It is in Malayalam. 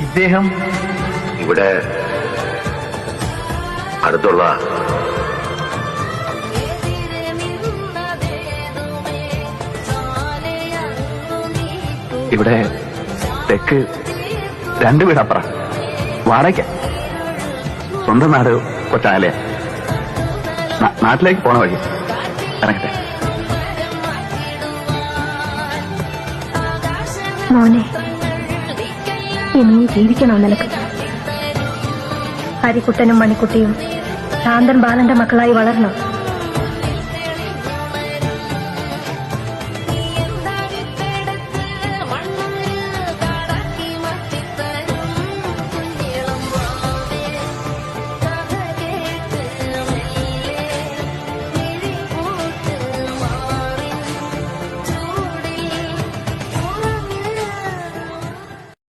ഇദ്ദേഹം ഇവിടെ അടുത്തുള്ള ഇവിടെ തെക്ക് 2 വീടപ്പുറം വാടക. സ്വന്തം നാട് കൊച്ചാലയ. നാട്ടിലേക്ക് പോണ വഴി ഇറങ്ങട്ടെ. മോനെ, ഇനി ജീവിക്കണോ നിനക്ക്? ഹരിക്കുട്ടനും മണിക്കുട്ടിയും ശാന്തൻ ബാലന്റെ മക്കളായി വളരണം.